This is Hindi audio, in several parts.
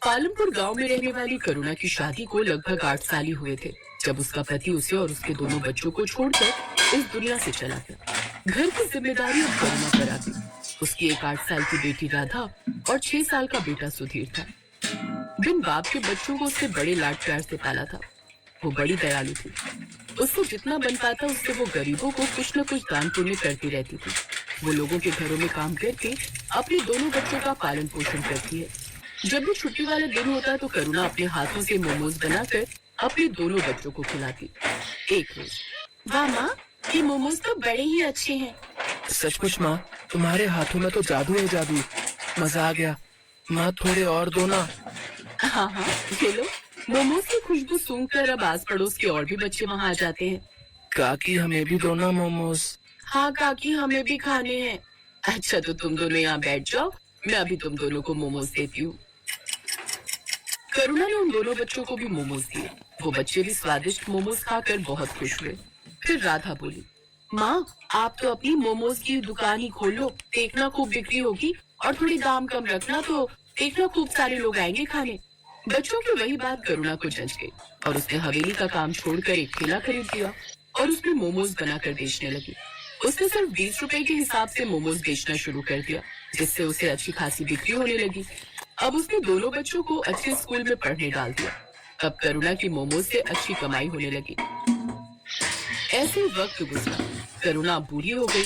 पालमपुर गांव में रहने वाली करुणा की शादी को लगभग 8 साल ही हुए थे जब उसका पति उसे और उसके दोनों बच्चों को छोड़कर इस दुनिया से चला गया। घर की जिम्मेदारी अब करुणा पर आ गई। उसकी एक 8 साल की बेटी राधा और 6 साल का बेटा सुधीर था। बिन बाप के बच्चों को उससे बड़े लाड प्यार से पाला था। वो बड़ी दयालु थी। उससे जितना बन पाता उससे वो गरीबों को कुछ न कुछ दान पुण्य करती रहती थी। वो लोगों के घरों में काम करके अपने दोनों बच्चों का पालन पोषण करती है। जब भी छुट्टी वाला दिन होता है तो करुणा अपने हाथों से मोमोज बनाकर अपने दोनों बच्चों को खिलाती। एक रोज, वाह माँ, ये मोमोज तो बड़े ही अच्छे हैं। सचमुच माँ, तुम्हारे हाथों में तो जादू है जादू। मजा आ गया। माँ थोड़े और दो ना। हाँ हाँ, ये लो। मोमोज की खुशबू सूंघकर अब आस पड़ोस के और भी बच्चे वहाँ आ जाते हैं। काकी हमें भी दो ना मोमोज। हाँ काकी, हमें भी खाने हैं। अच्छा तो तुम दोनों यहाँ बैठ जाओ, मैं अभी तुम दोनों को मोमोज देती हूँ। करुणा ने उन दोनों बच्चों को भी मोमोज दिए। वो बच्चे भी स्वादिष्ट मोमोज खाकर बहुत खुश हुए। फिर राधा बोली, माँ आप तो अपनी मोमोज की दुकान ही खोल लो, देखना खूब बिक्री होगी और थोड़ी दाम कम रखना तो देखना खूब सारे लोग आएंगे खाने। बच्चों की वही बात करुणा को जच गई और उसने हवेली का काम छोड़कर एक ठेला खरीद लिया और उसमें मोमोज बनाकर बेचने लगी। उसने सिर्फ 20 रुपए के हिसाब से मोमोज बेचना शुरू कर दिया, जिससे उसे अच्छी खासी बिक्री होने लगी। अब उसने दोनों बच्चों को अच्छे स्कूल में पढ़ने डाल दिया। अब करुणा की मोमोज से अच्छी कमाई होने लगी। ऐसे वक्त गुजरा, करुणा बूढ़ी हो गई।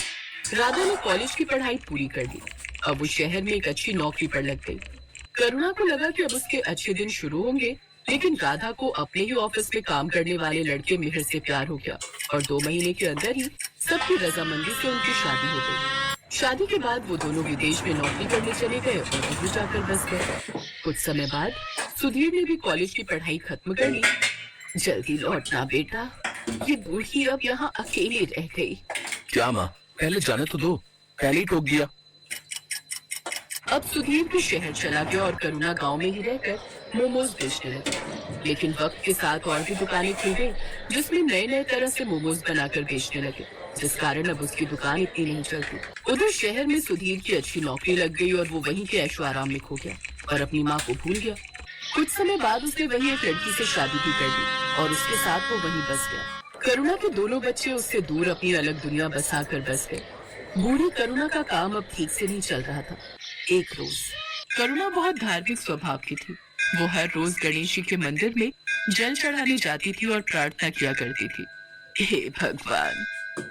राधा ने कॉलेज की पढ़ाई पूरी कर दी। अब वो शहर में एक अच्छी नौकरी पर लग गई। करुणा को लगा कि अब उसके अच्छे दिन शुरू होंगे, लेकिन राधा को अपने ही ऑफिस में काम करने वाले लड़के मिहिर से प्यार हो गया और 2 महीने के अंदर ही सबकी रजामंदी से उनकी शादी हो गई। शादी के बाद वो दोनों विदेश में नौकरी करने चले गए और वहीं जाकर बस गए। कुछ समय बाद सुधीर ने भी कॉलेज की पढ़ाई खत्म कर ली। जल्दी लौटना बेटा, ये बूढ़ी अब यहाँ अकेली रह गई। क्या माँ, पहले जाने तो दो, पहले ही टोक दिया। अब सुधीर भी शहर चला गया और करुणा गांव में ही रहकर मोमोज बेचने लगी। लेकिन वक्त के साथ और भी दुकानें खुल गई जिसमें नए नए तरह से मोमोज बनाकर बेचने लगे, जिस कारण अब उसकी दुकान इतनी नहीं चलती। उधर शहर में सुधीर की अच्छी नौकरी लग गई और वो वहीं के ऐशो आराम में खो गया और अपनी माँ को भूल गया। कुछ समय बाद उसने वहीं एक लड़की से शादी भी कर दी और उसके साथ वो वहीं बस गया। करुणा के दोनों बच्चे उससे दूर अपनी अलग दुनिया बसा कर बस गए। बूढ़ी करुणा का काम अब ठीक से नहीं चल रहा था। एक रोज करुणा बहुत धार्मिक स्वभाव की थी। वो हर रोज गणेश जी के मंदिर में जल चढ़ाने जाती थी और प्रार्थना किया करती थी, हे भगवान,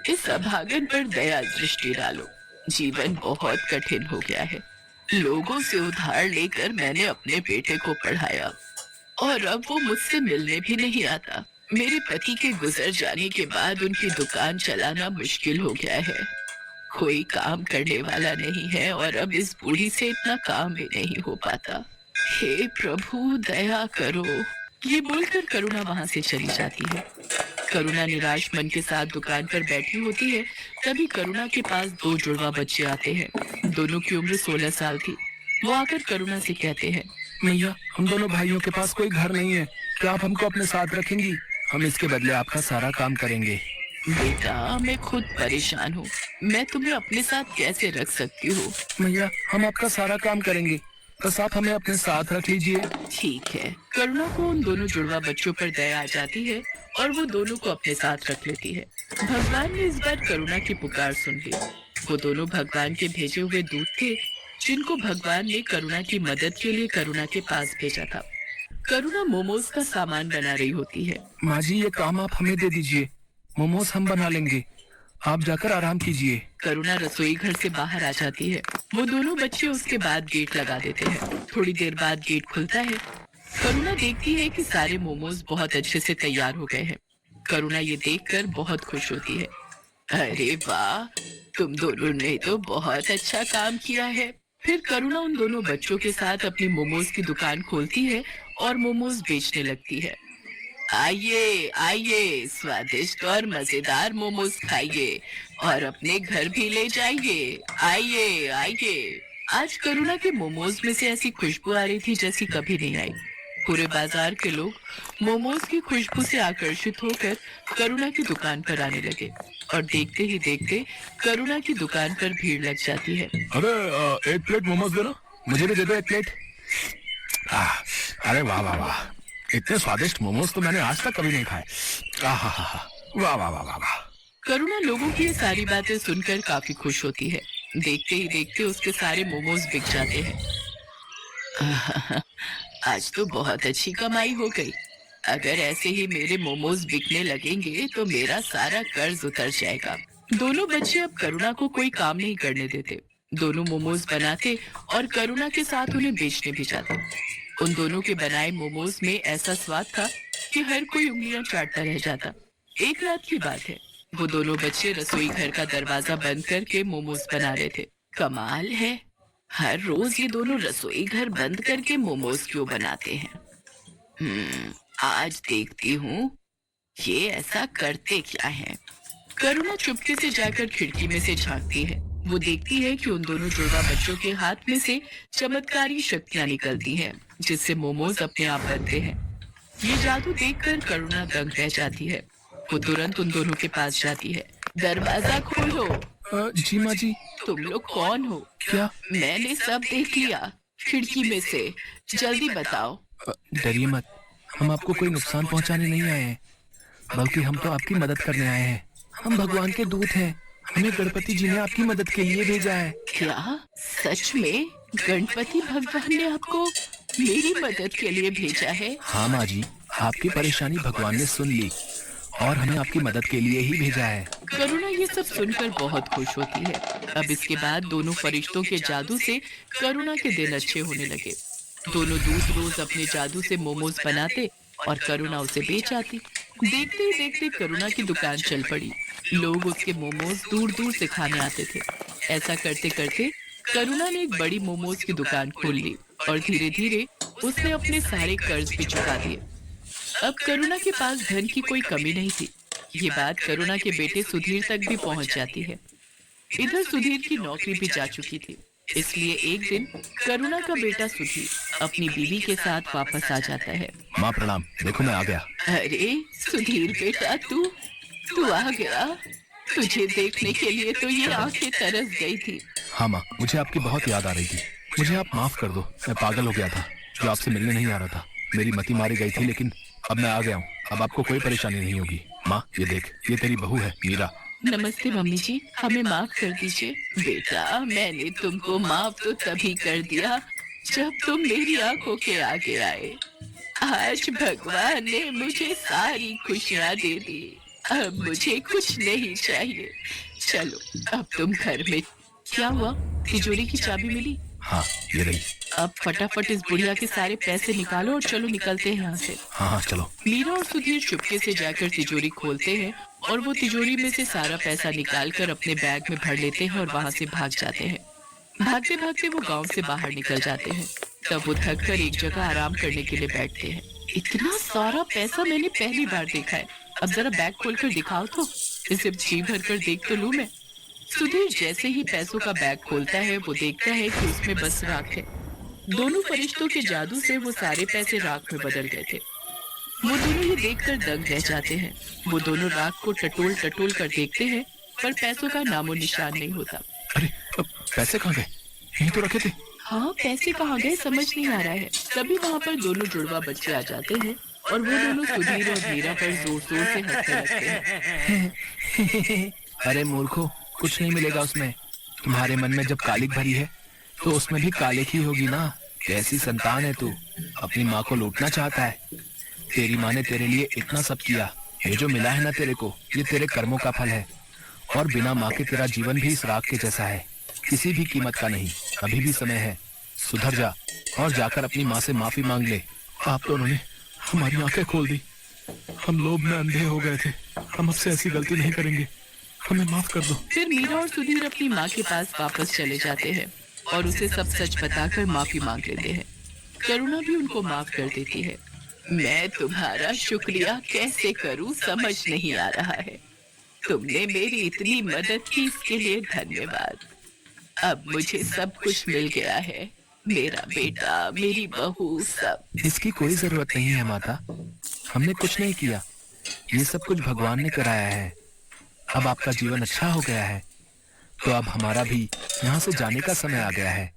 इस अभागन पर दया दृष्टि डालो। जीवन बहुत कठिन हो गया है। लोगों से उधार लेकर मैंने अपने बेटे को पढ़ाया और अब वो मुझसे मिलने भी नहीं आता। मेरे पति के गुजर जाने के बाद उनकी दुकान चलाना मुश्किल हो गया है। कोई काम करने वाला नहीं है और अब इस बूढ़ी से इतना काम भी नहीं हो पाता। हे प्रभु दया करो। ये बोलकर करुणा वहाँ से चली जाती है। करुणा निराश मन के साथ दुकान पर बैठी होती है। तभी करुणा के पास 2 जुड़वा बच्चे आते हैं। दोनों की उम्र 16 साल थी। वो आकर करुणा से कहते हैं, मैया, हम दोनों भाइयों के पास कोई घर नहीं है, क्या आप हमको अपने साथ रखेंगी? हम इसके बदले आपका सारा काम करेंगे। बेटा मैं खुद परेशान हूँ, मैं तुम्हें अपने साथ कैसे रख सकती हूँ? मैया, हम आपका सारा काम करेंगे, बस आप हमें अपने साथ रख लीजिए। ठीक है। करुणा को उन दोनों जुड़वा बच्चों पर दया आ जाती है और वो दोनों को अपने साथ रख लेती है। भगवान ने इस बार करुणा की पुकार सुन ली। वो दोनों भगवान के भेजे हुए दूत थे जिनको भगवान ने करुणा की मदद के लिए करुणा के पास भेजा था। करुणा मोमोज का सामान बना रही होती है। माँ जी, ये काम आप हमें दे दीजिए, मोमोज हम बना लेंगे, आप जाकर आराम कीजिए। करुणा रसोई घर से बाहर आ जाती है। वो दोनों बच्चे उसके बाद गेट लगा देते हैं। थोड़ी देर बाद गेट खुलता है। करुणा देखती है कि सारे मोमोज बहुत अच्छे से तैयार हो गए हैं। करुणा ये देखकर बहुत खुश होती है। अरे वाह, तुम दोनों ने तो बहुत अच्छा काम किया है। फिर करुणा उन दोनों बच्चों के साथ अपनी मोमोज की दुकान खोलती है और मोमोज बेचने लगती है। आइए आइए, स्वादिष्ट और मजेदार मोमोज खाइए और अपने घर भी ले जाइए। आइए आइए। आज करुणा के मोमोज में से ऐसी खुशबू आ रही थी जैसी कभी नहीं आई। पूरे बाजार के लोग मोमोज की खुशबू से आकर्षित होकर करुणा की दुकान पर आने लगे और देखते ही देखते करुणा की दुकान पर भीड़ लग जाती है। अरे एक प्लेट मोमोज देना, मुझे भी दे दो एक प्लेट। अरे वाह वाह वाह, इतने स्वादिष्ट मोमोज तो मैंने आज तक कभी नहीं खाए। आहा, वाह वाह वाह वाह वाह। करुणा लोगों की ये सारी बातें सुनकर काफी खुश होती है। देखते ही देखते उसके सारे मोमोज बिक जाते हैं। आज तो बहुत अच्छी कमाई हो गई। अगर ऐसे ही मेरे मोमोज बिकने लगेंगे तो मेरा सारा कर्ज उतर जाएगा। दोनों बच्चे अब करुणा को कोई काम नहीं करने देते। दोनों मोमोज बनाते और करुणा के साथ उन्हें बेचने भी जाते। उन दोनों के बनाए मोमोज में ऐसा स्वाद था कि हर कोई उंगलियां चाटता रह जाता। एक रात की बात है, वो दोनों बच्चे रसोई घर का दरवाजा बंद करके मोमोज बना रहे थे। कमाल है, हर रोज ये दोनों रसोई घर बंद करके मोमोज क्यों बनाते हैं? आज देखती हूँ ये ऐसा करते क्या है। करुणा चुपके से जाकर खिड़की में से झांकती है। वो देखती है कि उन दोनों जुड़वा बच्चों के हाथ में से चमत्कारी शक्तियां निकलती हैं, जिससे मोमोज अपने आप बनते हैं। ये जादू देखकर करुणा दंग रह जाती है। वो तुरंत उन दोनों के पास जाती है। दरवाजा खोलो। जी माँ जी। तुम लोग कौन हो? क्या? मैंने सब देख लिया खिड़की में से, जल्दी बताओ। डरिए मत, हम आपको कोई नुकसान पहुंचाने नहीं आए हैं, बल्कि हम तो आपकी मदद करने आए हैं। हम भगवान के दूत हैं, हमें गणपति जी ने आपकी मदद के लिए भेजा है। क्या सच में गणपति भगवान ने आपको मेरी मदद के लिए भेजा है? हाँ माँ जी, आपकी परेशानी भगवान ने सुन ली और हमें आपकी मदद के लिए ही भेजा है। करुणा ये सब सुनकर बहुत खुश होती है। अब इसके बाद दोनों फरिश्तों के जादू से करुणा के दिन अच्छे होने लगे। दोनों दूध रोज अपने जादू से मोमोज बनाते और करुणा उसे बेच आती। देखते ही देखते करुणा की दुकान चल पड़ी। लोग उसके मोमोज दूर दूर से खाने आते थे। ऐसा करते करते करुणा ने एक बड़ी मोमोज की दुकान खोल ली और धीरे धीरे उसने अपने सारे कर्ज भी चुका दिए। अब करुणा के पास धन की कोई कमी नहीं थी। ये बात करुणा के बेटे सुधीर तक भी पहुंच जाती है। इधर सुधीर की नौकरी भी जा चुकी थी, इसलिए एक दिन करुणा का बेटा सुधीर अपनी बीवी के साथ वापस आ जाता है। माँ प्रणाम, देखो मैं आ गया। अरे सुधीर बेटा, तू आ गया। तुझे देखने के लिए तो ये आंखें तरस गई थी। हाँ माँ, मुझे आपकी बहुत याद आ रही थी। मुझे आप माफ कर दो, मैं पागल हो गया था जो आपसे मिलने नहीं आ रहा था। मेरी मति मारी गई थी, लेकिन अब मैं आ गया हूँ। अब आपको कोई परेशानी नहीं होगी। माँ ये देख, ये तेरी बहू है मीरा। नमस्ते मम्मी जी, हमें माफ कर दीजिए। बेटा, मैंने तुमको माफ तो तभी कर दिया जब तुम मेरी आंखों के आगे आए। आज भगवान ने मुझे सारी खुशियाँ दे दी। अब मुझे कुछ नहीं चाहिए। चलो अब तुम घर में। क्या हुआ? तिजोरी की चाबी मिली? हाँ ये रही। अब फटाफट इस बुढ़िया के सारे पैसे निकालो और चलो निकलते हैं यहाँ से। हाँ चलो। मीरा और सुधीर चुपके से जाकर तिजोरी खोलते हैं और वो तिजोरी में से सारा पैसा निकालकर अपने बैग में भर लेते हैं और वहाँ से भाग जाते हैं। भागते भागते वो गांव से बाहर निकल जाते हैं। तब वो थक कर एक जगह आराम करने के लिए बैठते हैं। इतना सारा पैसा मैंने पहली बार देखा है। अब जरा बैग खोलकर दिखाओ तो, इसे जी भर कर देख तो लूं मैं। सुधीर जैसे ही पैसों का बैग खोलता है वो देखता है कि उसमें बस राख है। दोनों फरिश्तों के जादू से वो सारे पैसे राख में बदल गए थे। वो दोनों ये देखकर दंग रह जाते हैं। वो दोनों राख को टटोल टटोल कर देखते हैं, पर पैसों का नामो निशान नहीं होता। अरे अब पैसे कहाँ गए? यहीं तो रखे थे। हाँ, पैसे कहाँ गए समझ नहीं आ रहा है। तभी वहाँ पर दोनों जुड़वा बच्चे आ जाते हैं और वो दोनों सुधीर और मीरा पर जोर जोर से हंसने लगते हैं। अरे मूर्खो, कुछ नहीं मिलेगा उसमें। तुम्हारे मन में जब कालिक भरी है तो उसमें भी कालिक ही होगी ना। कैसी संतान है तू, अपनी माँ को लूटना चाहता है। तेरी माँ ने तेरे लिए इतना सब किया, ये जो मिला है ना तेरे को, ये तेरे कर्मों का फल है। और बिना माँ के तेरा जीवन भी इस राख के जैसा है, किसी भी कीमत का नहीं। अभी भी समय है, सुधर जा और जाकर अपनी माँ से माफी मांग ले। आप दोनों ने हमारी आंखें खोल दी, हम लोभ में अंधे हो गए थे। हम अब से ऐसी गलती नहीं करेंगे, हमें माफ कर दो। फिर मीरा और सुधीर अपनी माँ के पास वापस चले जाते हैं और उसे सब सच बताकर माफी मांग लेते हैं। करुणा भी उनको माफ कर देती है। मैं तुम्हारा शुक्रिया कैसे करूं समझ नहीं आ रहा है। तुमने मेरी इतनी मदद की, इसके लिए धन्यवाद। अब मुझे सब कुछ मिल गया है, मेरा बेटा, मेरी बहू, सब। इसकी कोई जरूरत नहीं है माता, हमने कुछ नहीं किया, ये सब कुछ भगवान ने कराया है। अब आपका जीवन अच्छा हो गया है, तो अब हमारा भी यहाँ से जाने का समय आ गया है।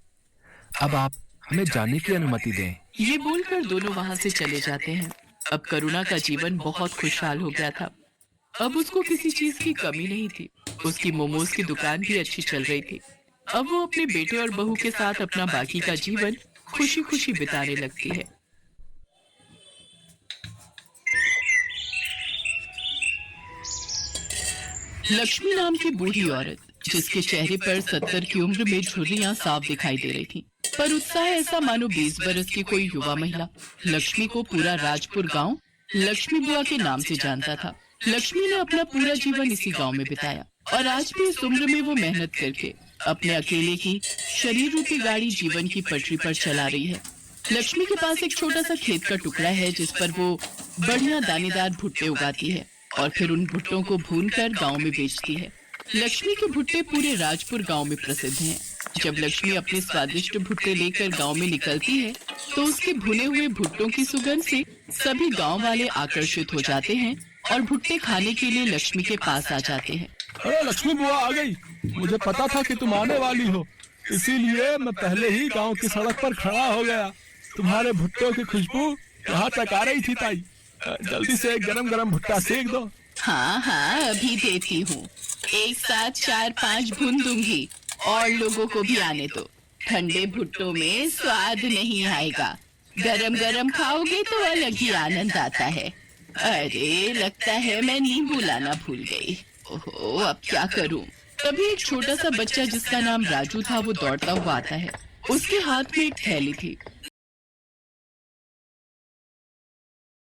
अब आप हमें जाने की अनुमति दें। ये बोलकर दोनों वहां से चले जाते हैं। अब करुणा का जीवन बहुत खुशहाल हो गया था। अब उसको किसी चीज की कमी नहीं थी। उसकी मोमोज की दुकान भी अच्छी चल रही थी। अब वो अपने बेटे और बहू के साथ अपना बाकी का जीवन खुशी खुशी बिताने लगती है। लक्ष्मी नाम की बूढ़ी औरत, जिसके चेहरे पर 70 की उम्र में झुर्रियां साफ दिखाई दे रही थी, पर उत्साह ऐसा मानो 20 बरस की कोई युवा महिला। लक्ष्मी को पूरा राजपुर गांव लक्ष्मी बुआ के नाम से जानता था। लक्ष्मी ने अपना पूरा जीवन इसी गांव में बिताया और आज भी इस उम्र में वो मेहनत करके अपने अकेले की शरीर रूपी गाड़ी जीवन की पटरी पर चला रही है। लक्ष्मी के पास एक छोटा सा खेत का टुकड़ा है जिस पर वो बढ़िया दानेदार भुट्टे उगाती है और फिर उन भुट्टों को भूनकर गांव में बेचती है। लक्ष्मी के भुट्टे पूरे राजपुर गांव में प्रसिद्ध हैं। जब लक्ष्मी अपने स्वादिष्ट भुट्टे लेकर गांव में निकलती है तो उसके भुने हुए भुट्टों की सुगंध से सभी गांव वाले आकर्षित हो जाते हैं और भुट्टे खाने के लिए लक्ष्मी के पास आ जाते हैं। अरे लक्ष्मी बुआ आ गई। मुझे पता था कि तुम आने वाली हो, इसीलिए मैं पहले ही गांव की सड़क पर खड़ा हो गया। तुम्हारे भुट्टों की खुशबू यहाँ तक आ रही थी ताई। जल्दी से एक गरम गरम भुट्टा सेक दो। हाँ हाँ, अभी देती हूँ। एक साथ 4-5 भून दूंगी और लोगों को भी आने दो। ठंडे भुट्टों में स्वाद नहीं आएगा, गरम गरम खाओगे तो अलग ही आनंद आता है। अरे लगता है मैं नींबू लाना भूल गई। ओहो, अब क्या करूं? तभी एक छोटा सा बच्चा जिसका नाम राजू था वो दौड़ता हुआ आता है। उसके हाथ में एक थैली थी